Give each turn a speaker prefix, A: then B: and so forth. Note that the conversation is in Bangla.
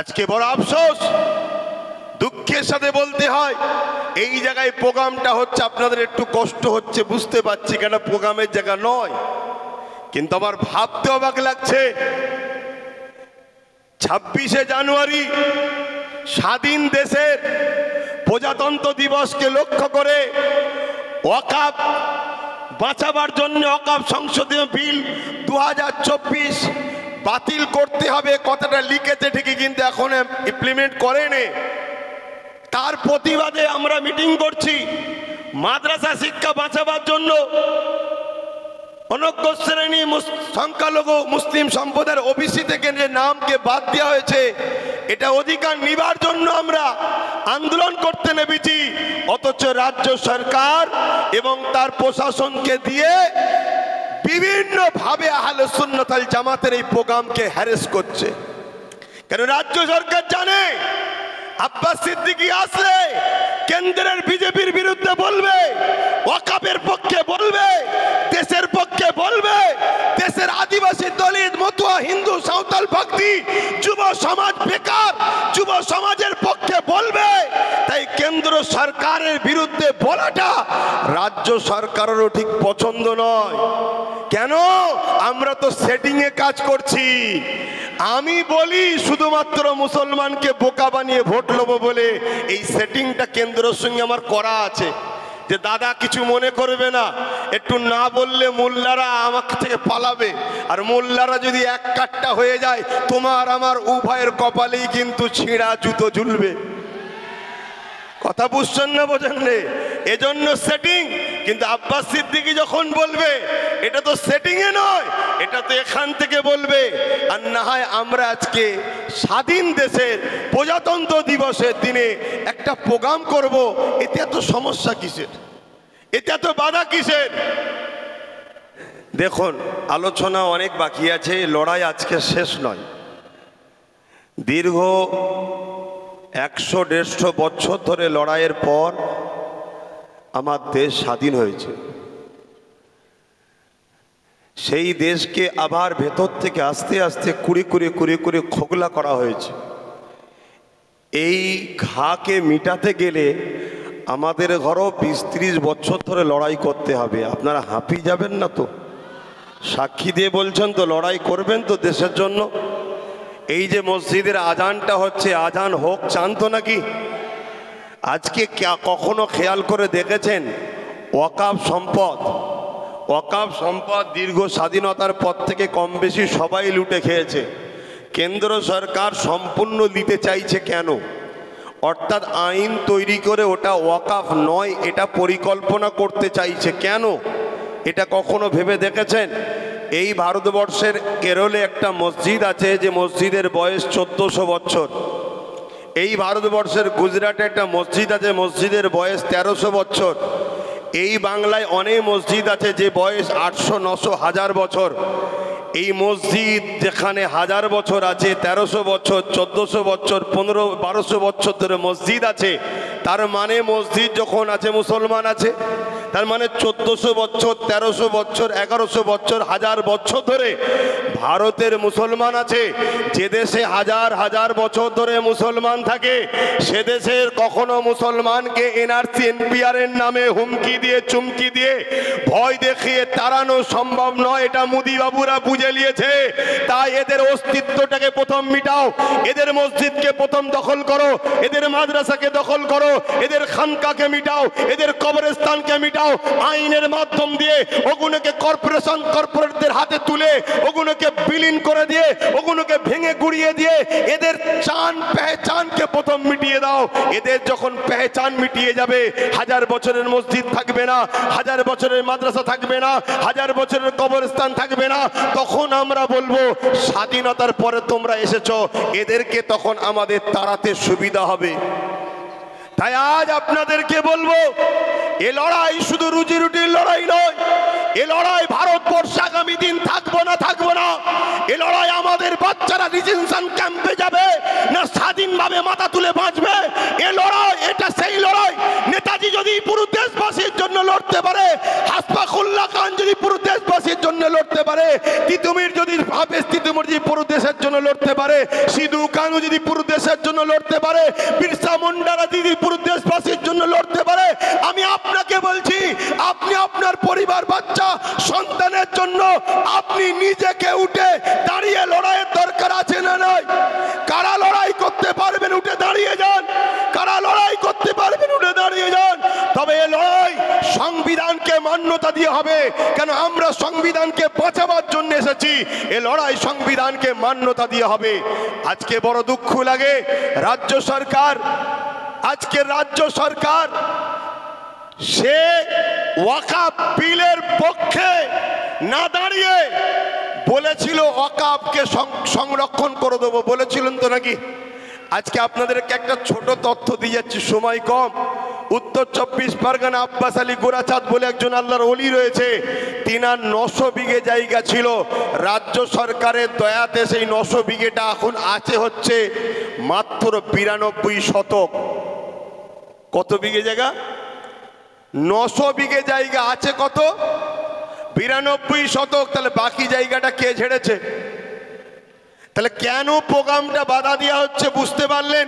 A: আজকে বড় আফসোস, দুঃখের সাথে বলতে হয় এই জায়গায় প্রোগ্রামটা হচ্ছে, আপনাদের একটু কষ্ট হচ্ছে বুঝতে পারছি, কেন প্রোগ্রামের জায়গা নয়, কিন্তু আমার ভাবতে অবাক লাগছে। 26শে জানুয়ারি স্বাধীন দেশের প্রজাতন্ত্র দিবসকে লক্ষ্য করে ওয়াকফ বাঁচাবার জন্য ওয়াকফ সংশোধনী বিল 2024 বাতিল করতে হবে, কথাটা লিখেছে ঠিকই, কিন্তু এখন ইমপ্লিমেন্ট করেনি। তার প্রতিবাদে আমরা মিটিং করছি। মাদ্রাসা শিক্ষা বাঁচাবার জন্য অনগ্র শ্রেণী সংখ্যালঘু মুসলিম সম্প্রদায়ের ওবিসি থেকে যে নামকে বাদ দেওয়া হয়েছে, এটা অধিকার নিবার জন্য আমরা আন্দোলন করতে নেমেছি, অথচ রাজ্য সরকার এবং তার প্রশাসনকে দিয়ে বিভিন্ন ভাবে আহলে সুন্নাত ওয়াল জামাতের এই প্রোগ্রামকে হ্যারেস করছে। কেন রাজ্য সরকার জানে আব্বাস সিদ্দিকী আসলে কেন্দ্রের বিজেপির বিরুদ্ধে বলবে, ওয়াকফের পক্ষে বলবে, দেশের পক্ষে বলবে, দেশের আদিবাসী দলিত মতুয়া হিন্দু সাঁওতাল ভক্তি যুব সমাজ বেকার যুব সমাজের পক্ষে বলবে। তাই কেন্দ্র সরকারের বিরুদ্ধে বলাটা রাজ্য সরকারেরও ঠিক পছন্দ নয়। কেন? আমরা তো সেটিং এ কাজ করছি। আমি বলি শুধুমাত্র মুসলমানকে বোকা বানিয়ে ভোট লবো বলে এই সেটিংটা কেন্দ্রের সঙ্গে আমার করা আছে, যে দাদা কিছু মনে করবে না, একটু না বললে মোল্লারা আমার থেকে পালাবে, আর মোল্লারা যদি এক কাট্টা হয়ে যায় তোমার আমার উভয়ের কপালেই কিন্তু ছিঁড়া জুতো ঝুলবে। কথা বুঝছেন না বোঝেন রে? এজন্য সেটিং। কিন্তু আব্বাস সিদ্দিকী যখন বলবে এটা তো সেটিং এ নয়, এটা তো এখান থেকে বলবে। আর না হয় আমরা আজকে স্বাধীন দেশের প্রজাতন্ত্র দিবসের দিনে একটা প্রোগ্রাম করব, এতে এত সমস্যা কিসের? এতে এত বাধা কিসের? দেখুন, আলোচনা অনেক বাকি আছে, লড়াই আজকে শেষ নয়। দীর্ঘ 100-150 বছর ধরে লড়াইয়ের পর আমার দেশ স্বাধীন হয়েছে। সেই দেশকে আবার ভেতর থেকে আস্তে আস্তে কুড়ি খোকলা করা হয়েছে। এই ঘাকে মিটাতে গেলে আমাদের ঘরও 20-30 বছর ধরে লড়াই করতে হবে। আপনারা হাঁপিয়ে যাবেন না তো? সাক্ষী দিয়ে বলছেন তো, লড়াই করবেন তো দেশের জন্য? এই যে মসজিদের আজানটা হচ্ছে, আজান হোক চান তো নাকি? আজকে কখনো খেয়াল করে দেখেছেন ওয়াকফ সম্পদ দীর্ঘ স্বাধীনতার পর থেকে কম বেশি সবাই লুটে খেয়েছে। কেন্দ্র সরকার সম্পূর্ণ দিতে চাইছে কেন? অর্থাৎ আইন তৈরি করে ওটা ওয়াকফ নয় এটা পরিকল্পনা করতে চাইছে কেন? এটা কখনো ভেবে দেখেছেন? এই ভারতবর্ষের কেরলে একটা মসজিদ আছে যে মসজিদের বয়স 1400 বছর। এই ভারতবর্ষের গুজরাটে একটা মসজিদ আছে, মসজিদের বয়স 1300 বছর। এই বাংলায় অনেক মসজিদ আছে যে বয়স 800, 900, 1000 বছর। এই মসজিদ যেখানে 1000 বছর আছে, 1300 বছর, 1400 বছর, 1500-1200 বছর ধরে মসজিদ আছে, তার মানে মসজিদ যখন আছে মুসলমান আছে। তার মানে 1400 বছর, 1300 বছর, 1100 বছর, 1000 বছর ধরে ভারতের মুসলমান আছে। যে দেশে হাজার বছর ধরে মুসলমান থাকে সে দেশের কখনো মুসলমানকে এনআরসি এনপিআর এর নামে হুমকি দিয়ে চুমকি দিয়ে ভয় দেখিয়ে তাড়ানো সম্ভব নয়। এটা মোদি বাবুরা বুঝে নিয়েছে। তাই এদের অস্তিত্বটাকে প্রথম মিটাও, এদের মসজিদকে প্রথম দখল করো, এদের মাদ্রাসাকে দখল করো, এদের খানকাকে মিটাও, এদের কবরস্থানকে মিটাও। আইনের মাধ্যম দিয়ে ওগুলোকে কর্পোরেটদের হাতে তুলে ওগুলোকে বিলীন করে দিয়ে ওগুলোকে ভেঙে গুড়িয়ে দিয়ে এদের পেহচানকে প্রথম মিটিয়ে দাও। এদের যখন পেহচান মিটিয়ে যাবে, 1000 বছরের মসজিদ থাকবে না, 1000 বছরের মাদ্রাসা থাকবে না, 1000 বছরের কবরস্থান থাকবে না, তখন আমরা বলবো স্বাধীনতার পরে তোমরা এসেছো, এদেরকে তখন আমাদের তাড়াতে সুবিধা হবে। তাই আজ আপনাদেরকে বলবো, এ লড়াই শুধু রুজি রুটির লড়াই নয়, এ লড়াই ভারতবর্ষে আগামী দিন থাকবো না, এ লড়াই আমাদের বাচ্চারা ডিটেনশন ক্যাম্পে যাবে না স্বাধীনভাবে মাথা তুলে বাঁচবে। এ লড়াই, এটা সেই লড়াই। নেতাজি যদি পুরো দেশবাসীর জন্য লড়তে পারে, হাসপাকুল্লাহ খান যদি পুরো দেশবাসীর জন্য লড়তে পারে, তিতুমির যদি পুরো দেশের জন্য লড়তে পারে, পারে, সিধু কানু যদি পুরো দেশের জন্য লড়তে পারে, বিরসা মুন্ডারা যদি পুরো দেশবাসীর জন্য লড়তে পারে, আমি আপনাকে বলছি আপনি আপনার পরিবার, বাচ্চা, সন্তানের জন্য আপনি নিজেকে উঠে দাঁড়িয়ে লড়াইয়ের দরকার আছে না নয়? কারা লড়াই করতে পারবেন উঠে দাঁড়িয়ে যান, কারা লড়াই করতে পারবেন উঠে দাঁড়িয়ে যান। তবে এ লড়াই সংবিধানকে মান্যতা দিয়ে হবে, কেন আমরা সংবিধানকে বাঁচাবার জন্য এসেছি। এ লড়াই সংবিধানকে মান্যতা দিয়ে হবে। আজকে বড় দুঃখ লাগে রাজ্য সরকার, আজকে রাজ্য সরকার সে ওয়াকাফ বিলের পক্ষে না দাঁড়িয়ে বলেছিল ওয়াকাফকে সংরক্ষণ করে দেবো, বলেছিলেন তো নাকি? আজকে আপনাদেরকে একটা ছোট তথ্য দিয়ে যাচ্ছি, সময় কম। উত্তর 24 পরগনা আব্বাস আলী গোরাচাঁদ বলে একজন আল্লাহর ওলি রয়েছে, তিনার 900 বিঘে জায়গা ছিল। রাজ্য সরকারের দয়াতে সেই 900 বিঘেটা এখন আছে হচ্ছে মাত্র 92 শতক। কত বিঘে জায়গা? 900 বিঘে জায়গা আছে কত? 92 শতক। তাহলে বাকি জায়গাটা কে ছেড়েছে? তাহলে কেন প্রোগ্রামটা বাধা দেওয়া হচ্ছে বুঝতে পারলেন?